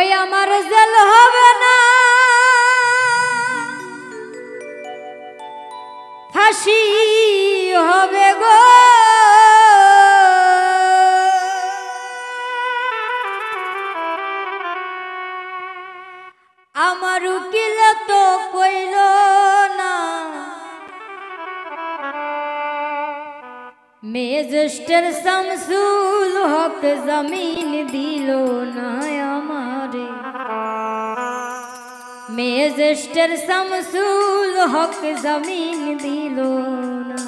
ওই আমার জেল হবে না, ফাঁসি হবে গো। আমার উকিল তো কইল না, ম্যাজিস্ট্রেট শামসুল হক জামিন দিল না আমারে। ম্যাজিস্ট্রেট শামসুল হক জামিন দিল না।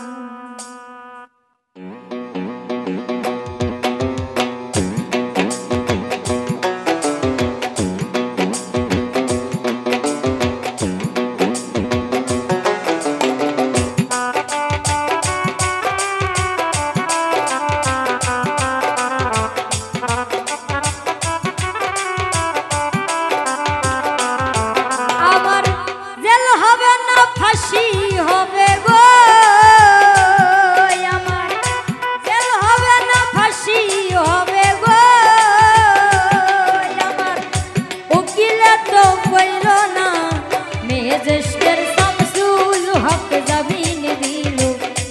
ফাঁসি হবে গো, আমার জেল হবে না, ফাঁসি হবে গো। আমার উকিলে তো কইল না, ম্যাজিস্ট্রেট শামসুল হক জামিন দিল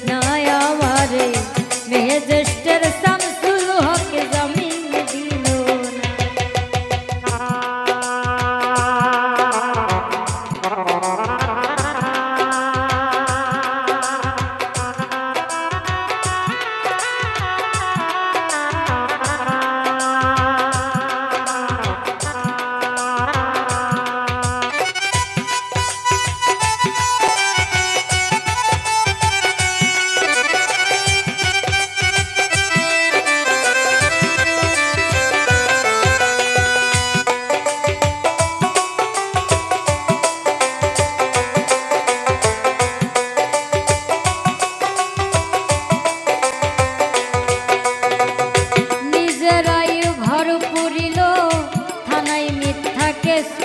না আমারে। ম্যাজিস্ট্রেট শামসুল হক জামিন দিল না।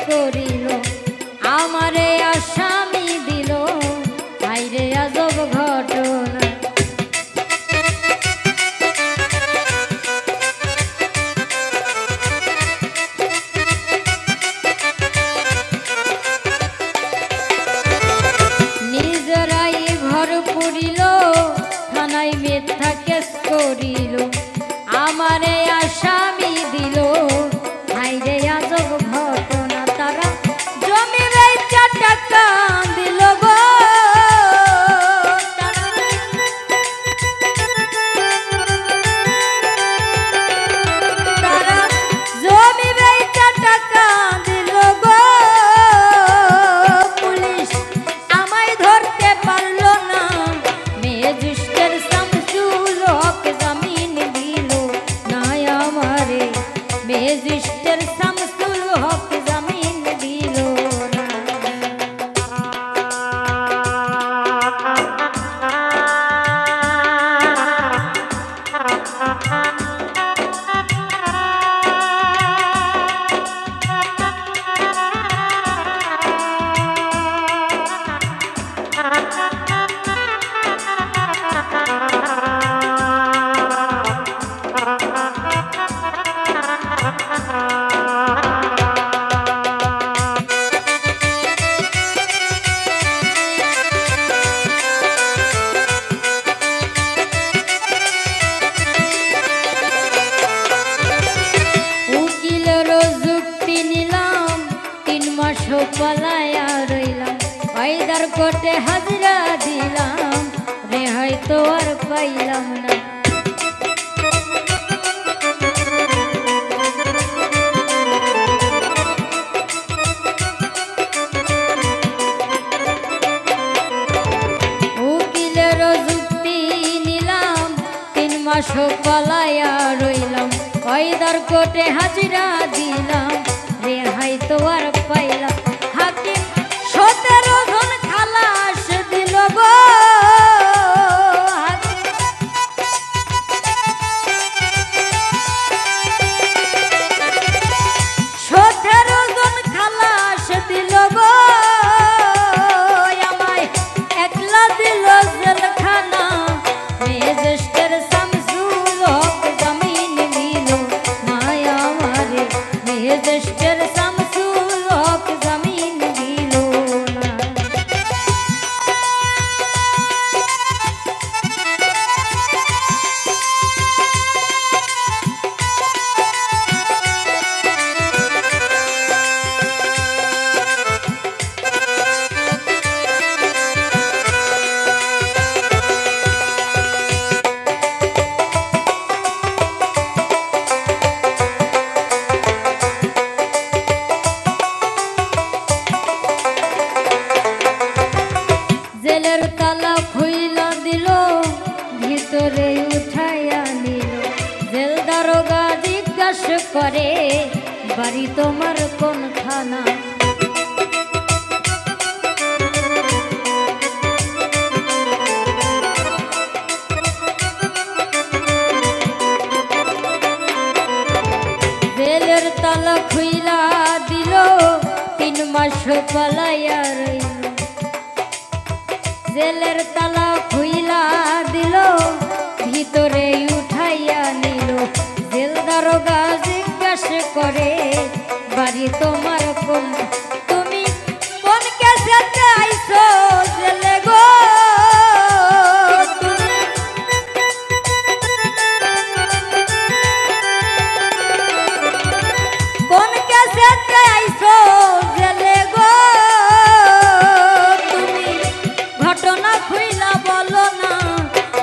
করিল আমারে আসামি দিল, আইরে আজব ঘটনা। নিজেরাই ঘর পুরিল, থানায় মিথ্যা কেস করিল, আমারে আসামি দিল, আইরে আজব ঘটনা। তারা জমি বেচা টাকা দিল গো, তারা জমি বেচা টাকা দিল গো। পুলিশ আমায় ধরতে পারল না, ম্যাজিস্ট্রেট শামসুল হক জামিন দিল না আমারে। ম্যাজিস্ট্রেট শামসুল হক জামিন দিল না। পালায়া রইলাম, কায়দার কোর্টে হাজিরা দিলাম, রেহাই তো আর পাইলাম না। উকিলের যুক্তি নিলাম, 3 মাস পালায়া রইলাম, কায়দার কোর্টে হাজিরা দিলাম, রেহাই তো আর পাইলাম। হাকিম 17 জন খালাস দিল গো, 17 জন খালাস দিল গো। আমায় একলা দিল জেলখানা, ম্যাজিস্ট্রেট শামসুল হক জামিন দিল না আমারে। ম্যাজিস্ট্রেট করে বাড়ি তোমার কোন থানা জেলের তালা খুইলা দিল 3 মাস পালাইয়া রইল জেলের তালা খুইলা দিল ভিতরে উঠাইয়া নিল জেল দারোগা জিজ্ঞাসা করে বাড়ি তোমার কোন তুমি কোন কেসেতে আইছো জেলে গো কোন কেসেতে আইছো জেলে গো তুমি ঘটনা খুইলা বলো না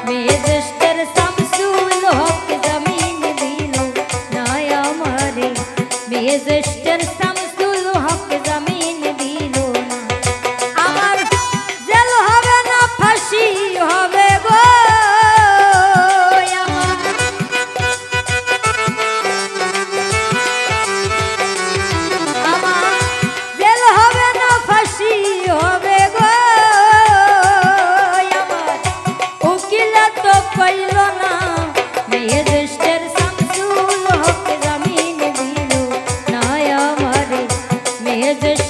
মেজেস্টার শামসুল হক জামিন দিল না আমারে মেজেস্টার শামসুল হক জামিন দিল না আমার জেল হবে না ফাঁসি হবে গো আমার জেল হবে না ফাঁসি হবে গো আমার উকিল তো পাইল না মেজেস্টার শামসুল হক জামিন দিল না আমারে মেজেস্টার